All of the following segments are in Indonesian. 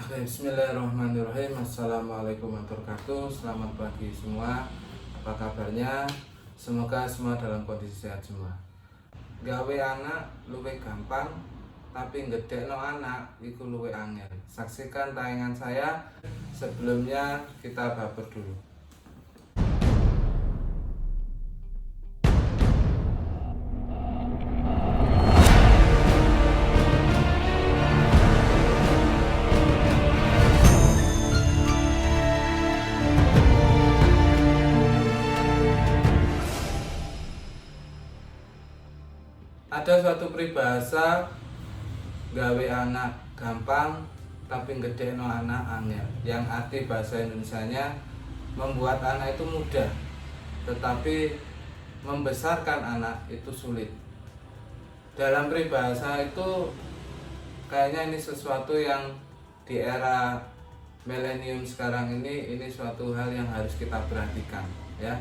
Bismillahirrahmanirrahim. Assalamualaikum warahmatullahi wabarakatuh. Selamat pagi semua. Apa kabarnya? Semoga semua dalam kondisi sehat semua. Gawe anak luwih gampang, tapi ngedekno anak iku luwih angel. Saksikan tayangan saya. Sebelumnya kita baper dulu. Ada suatu peribahasa gawe anak gampang tapi ngedekno anak angel. Yang arti bahasa Indonesianya membuat anak itu mudah, tetapi membesarkan anak itu sulit. Dalam peribahasa itu kayaknya ini sesuatu yang di era milenium sekarang ini suatu hal yang harus kita perhatikan, ya.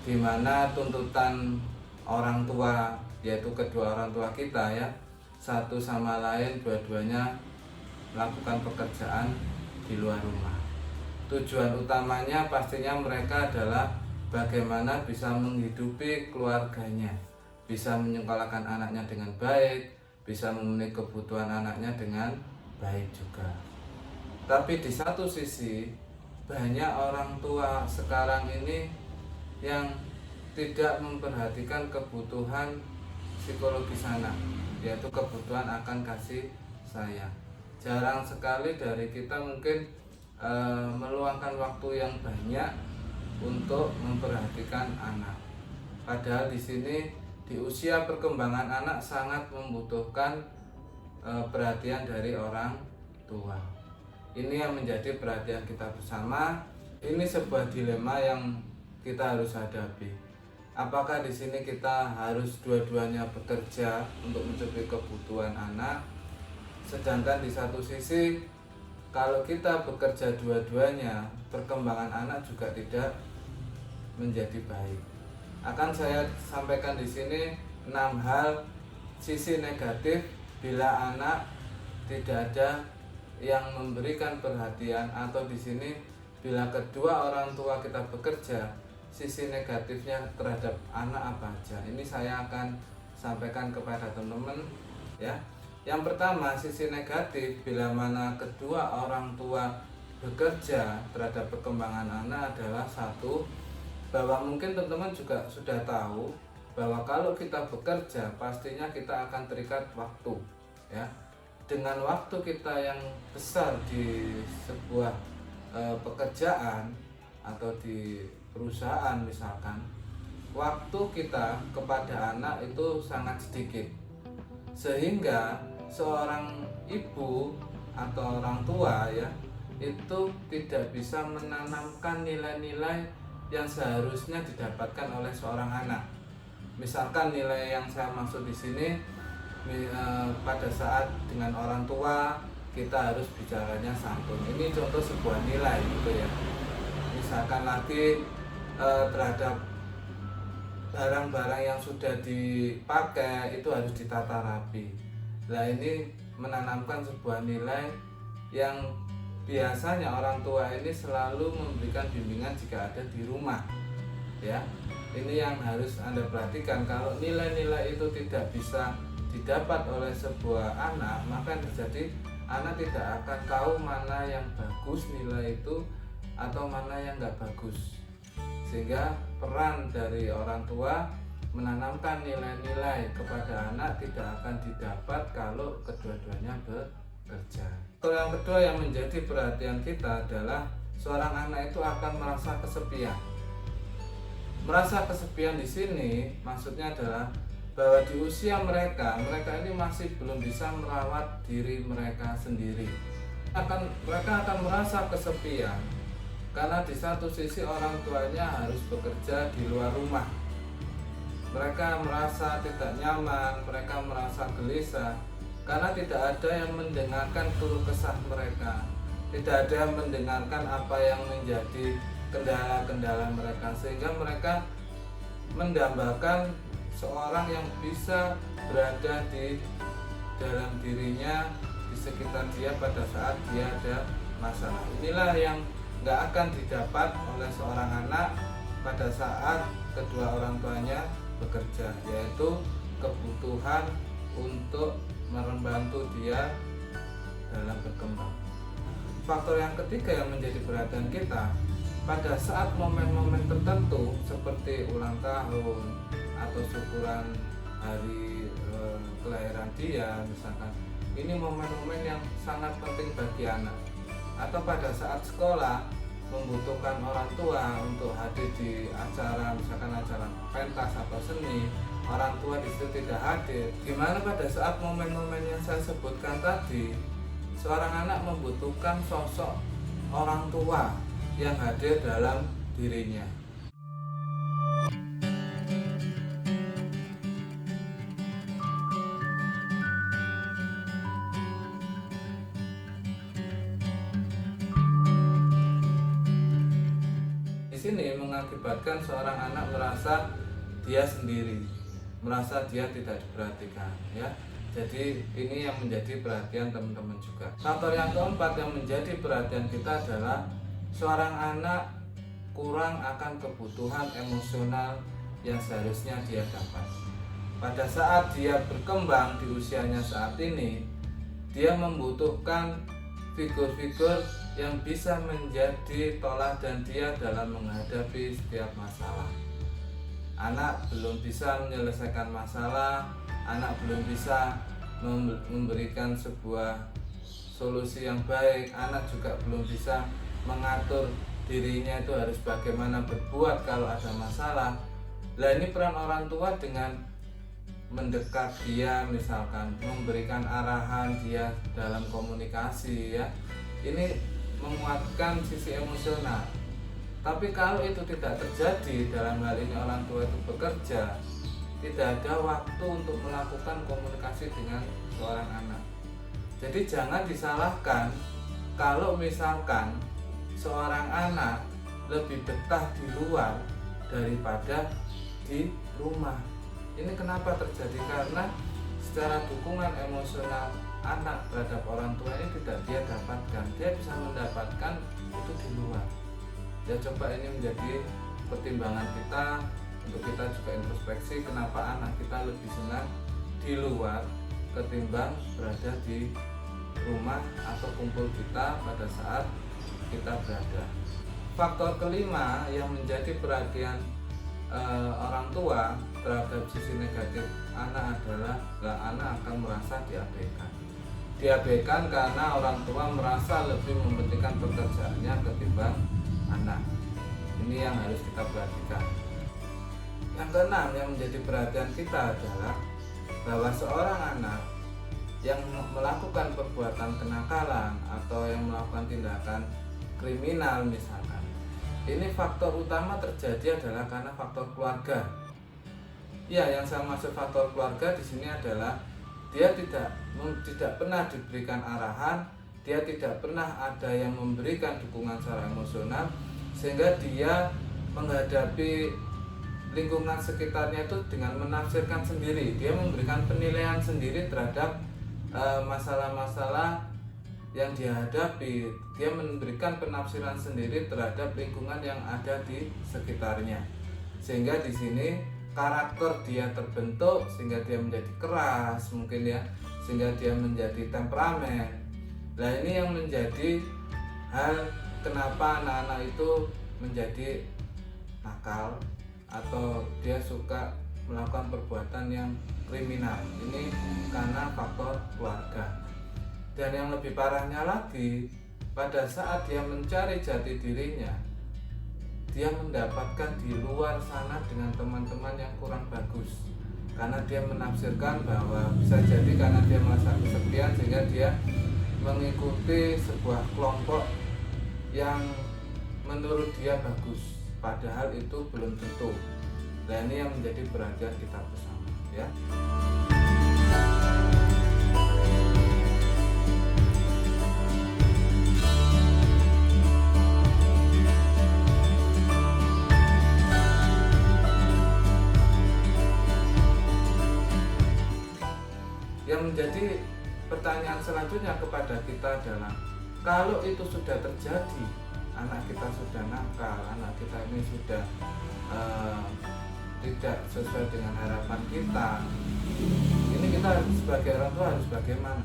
Dimana tuntutan orang tua, yaitu kedua orang tua kita, ya, satu sama lain dua-duanya melakukan pekerjaan di luar rumah. Tujuan utamanya pastinya mereka adalah bagaimana bisa menghidupi keluarganya, bisa menyekolahkan anaknya dengan baik, bisa memenuhi kebutuhan anaknya dengan baik juga. Tapi di satu sisi banyak orang tua sekarang ini yang tidak memperhatikan kebutuhan psikologis anak, yaitu kebutuhan akan kasih sayang. Jarang sekali dari kita mungkin meluangkan waktu yang banyak untuk memperhatikan anak. Padahal di sini di usia perkembangan anak sangat membutuhkan perhatian dari orang tua. Ini yang menjadi perhatian kita bersama. Ini sebuah dilema yang kita harus hadapi. Apakah di sini kita harus dua-duanya bekerja untuk mencukupi kebutuhan anak, sedangkan di satu sisi kalau kita bekerja dua-duanya, perkembangan anak juga tidak menjadi baik. Akan saya sampaikan di sini 6 hal sisi negatif bila anak tidak ada yang memberikan perhatian, atau di sini bila kedua orang tua kita bekerja, sisi negatifnya terhadap anak apa aja. Ini saya akan sampaikan kepada teman-teman, ya. Yang pertama, sisi negatif bila mana kedua orang tua bekerja terhadap perkembangan anak adalah satu, bahwa mungkin teman-teman juga sudah tahu bahwa kalau kita bekerja pastinya kita akan terikat waktu, ya. Dengan waktu kita yang besar di sebuah pekerjaan atau di perusahaan misalkan, waktu kita kepada anak itu sangat sedikit, sehingga seorang ibu atau orang tua, ya, itu tidak bisa menanamkan nilai-nilai yang seharusnya didapatkan oleh seorang anak. Misalkan nilai yang saya maksud di sini, pada saat dengan orang tua kita harus bicaranya santun. Ini contoh sebuah nilai gitu, ya. Misalkan lagi terhadap barang-barang yang sudah dipakai itu harus ditata rapi. Nah, ini menanamkan sebuah nilai yang biasanya orang tua ini selalu memberikan bimbingan jika ada di rumah, ya. Ini yang harus Anda perhatikan. Kalau nilai-nilai itu tidak bisa didapat oleh sebuah anak, maka terjadi anak tidak akan tahu mana yang bagus nilai itu atau mana yang nggak bagus. Sehingga peran dari orang tua menanamkan nilai-nilai kepada anak tidak akan didapat kalau kedua-duanya bekerja. Yang kedua yang menjadi perhatian kita adalah seorang anak itu akan merasa kesepian. Merasa kesepian di sini maksudnya adalah bahwa di usia mereka ini masih belum bisa merawat diri mereka sendiri. Mereka akan merasa kesepian karena di satu sisi orang tuanya harus bekerja di luar rumah. Mereka merasa tidak nyaman, mereka merasa gelisah karena tidak ada yang mendengarkan keluh kesah mereka, tidak ada yang mendengarkan apa yang menjadi kendala-kendala mereka, sehingga mereka mendambakan seorang yang bisa berada di dalam dirinya, di sekitar dia pada saat dia ada masalah. Inilah yang nggak akan didapat oleh seorang anak pada saat kedua orang tuanya bekerja, yaitu kebutuhan untuk membantu dia dalam berkembang. Faktor yang ketiga yang menjadi perhatian kita pada saat momen-momen tertentu seperti ulang tahun atau syukuran hari kelahiran dia misalkan, ini momen-momen yang sangat penting bagi anak. Atau pada saat sekolah membutuhkan orang tua untuk hadir di acara, misalkan acara pentas atau seni, orang tua di situ tidak hadir. Gimana pada saat momen-momen yang saya sebutkan tadi, seorang anak membutuhkan sosok orang tua yang hadir dalam dirinya. Sini mengakibatkan seorang anak merasa dia sendiri, merasa dia tidak diperhatikan, ya. Jadi ini yang menjadi perhatian teman-teman juga. Faktor yang keempat yang menjadi perhatian kita adalah seorang anak kurang akan kebutuhan emosional yang seharusnya dia dapat. Pada saat dia berkembang di usianya saat ini, dia membutuhkan figur-figur yang bisa menjadi toladan dia dalam menghadapi setiap masalah. Anak belum bisa menyelesaikan masalah, anak belum bisa memberikan sebuah solusi yang baik, anak juga belum bisa mengatur dirinya itu harus bagaimana berbuat kalau ada masalah. Nah, ini peran orang tua dengan mendekat dia, misalkan memberikan arahan dia dalam komunikasi, ya, ini menguatkan sisi emosional. Tapi kalau itu tidak terjadi, dalam hal ini orang tua itu bekerja, tidak ada waktu untuk melakukan komunikasi dengan seorang anak. Jadi jangan disalahkan kalau misalkan seorang anak lebih betah di luar daripada di rumah. Ini kenapa terjadi? Karena secara dukungan emosional anak terhadap orang tua ini tidak dia dapatkan. Dia bisa mendapatkan itu di luar. Ya, coba ini menjadi pertimbangan kita untuk kita juga introspeksi kenapa anak kita lebih senang di luar ketimbang berada di rumah atau kumpul kita pada saat kita berada. Faktor kelima yang menjadi perhatian orang tua terhadap sisi negatif anak adalah anak akan merasa diabaikan karena orang tua merasa lebih mementingkan pekerjaannya ketimbang anak. Ini yang harus kita perhatikan. Yang keenam yang menjadi perhatian kita adalah bahwa seorang anak yang melakukan perbuatan kenakalan atau yang melakukan tindakan kriminal misalkan, ini faktor utama terjadi adalah karena faktor keluarga. Ya, yang saya maksud faktor keluarga di sini adalah dia tidak pernah diberikan arahan, dia tidak pernah ada yang memberikan dukungan secara emosional, sehingga dia menghadapi lingkungan sekitarnya itu dengan menafsirkan sendiri. Dia memberikan penilaian sendiri terhadap masalah-masalah yang dihadapi. Dia memberikan penafsiran sendiri terhadap lingkungan yang ada di sekitarnya, sehingga di sini karakter dia terbentuk, sehingga dia menjadi keras mungkin, ya, sehingga dia menjadi temperamen. Nah, ini yang menjadi hal kenapa anak-anak itu menjadi nakal atau dia suka melakukan perbuatan yang kriminal. Ini karena faktor keluarga. Dan yang lebih parahnya lagi, pada saat dia mencari jati dirinya, dia mendapatkan di luar sana dengan teman-teman yang kurang bagus. Karena dia menafsirkan bahwa bisa jadi karena dia merasa kesepian sehingga dia mengikuti sebuah kelompok yang menurut dia bagus, padahal itu belum tentu. Dan ini yang menjadi perhatian kita bersama, ya. Yang menjadi pertanyaan selanjutnya kepada kita adalah Kalau itu sudah terjadi, anak kita sudah nakal, anak kita ini sudah tidak sesuai dengan harapan kita, ini kita sebagai orang tua harus bagaimana?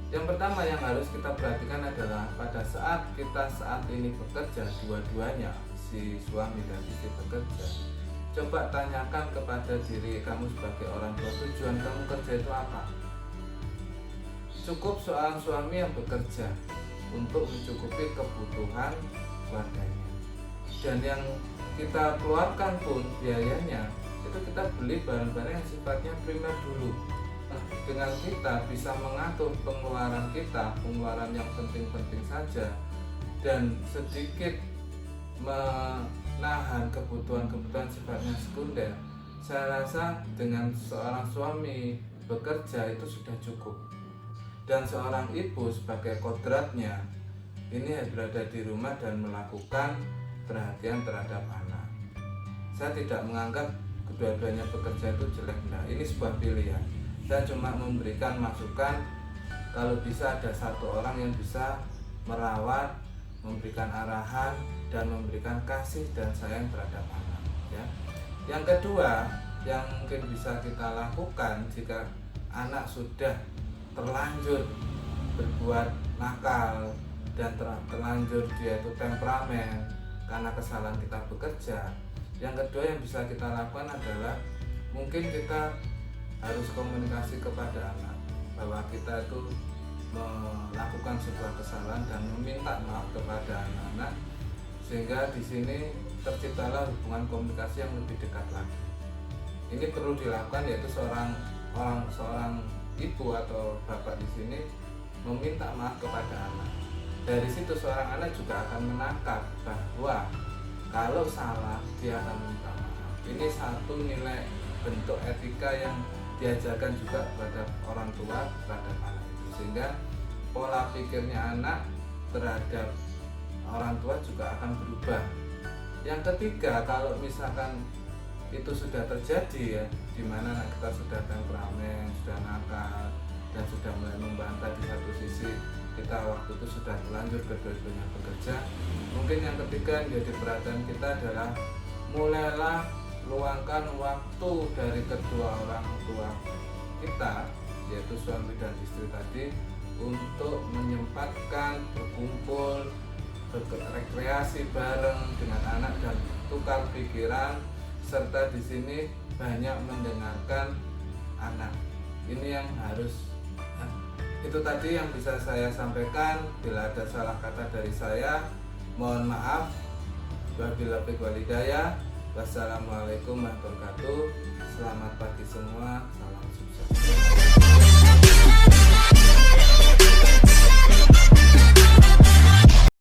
Yang pertama yang harus kita perhatikan adalah pada saat kita saat ini bekerja, dua-duanya, si suami dan istri bekerja, coba tanyakan kepada diri kamu sebagai orang tua, tujuan kamu kerja itu apa? Cukup seorang suami yang bekerja untuk mencukupi kebutuhan keluarganya, dan yang kita keluarkan pun biayanya itu kita beli barang-barang yang sifatnya primer dulu. Dengan kita bisa mengatur pengeluaran kita, pengeluaran yang penting-penting saja, dan sedikit menahan kebutuhan-kebutuhan sifatnya sekunder, saya rasa dengan seorang suami bekerja itu sudah cukup. Dan seorang ibu sebagai kodratnya ini berada di rumah dan melakukan perhatian terhadap anak. Saya tidak menganggap kedua-duanya bekerja itu jelek, nah ini sebuah pilihan. Saya cuma memberikan masukan, kalau bisa ada satu orang yang bisa merawat, memberikan arahan, dan memberikan kasih dan sayang terhadap anak, ya. Yang kedua yang mungkin bisa kita lakukan jika anak sudah terlanjur berbuat nakal dan terlanjur dia itu temperamen karena kesalahan kita bekerja, yang kedua yang bisa kita lakukan adalah mungkin kita harus komunikasi kepada anak bahwa kita itu melakukan sebuah kesalahan dan meminta maaf kepada anak-anak, sehingga di sini terciptalah hubungan komunikasi yang lebih dekat lagi. Ini perlu dilakukan, yaitu seorang ibu atau bapak di sini meminta maaf kepada anak. Dari situ seorang anak juga akan menangkap bahwa kalau salah dia akan meminta maaf. Ini satu nilai bentuk etika yang diajarkan juga kepada orang tua terhadap anak itu, sehingga pola pikirnya anak terhadap orang tua juga akan berubah. Yang ketiga, kalau misalkan itu sudah terjadi, ya, di mana anak kita sudah temperamen, sudah nakal, dan sudah mulai membantah di satu sisi, kita waktu itu sudah terlanjur kedua-duanya bekerja, mungkin yang ketiga yang menjadi perhatian kita adalah mulailah luangkan waktu dari kedua orang tua kita, yaitu suami dan istri tadi, untuk menyempatkan berkumpul, berrekreasi bareng dengan anak dan tukar pikiran, serta di sini banyak mendengarkan anak. Ini yang harus, itu tadi yang bisa saya sampaikan. Bila ada salah kata dari saya, mohon maaf. Wabillahi taufiq wal hidayah. Wassalamualaikum warahmatullahi wabarakatuh. Selamat pagi semua, salam sukses.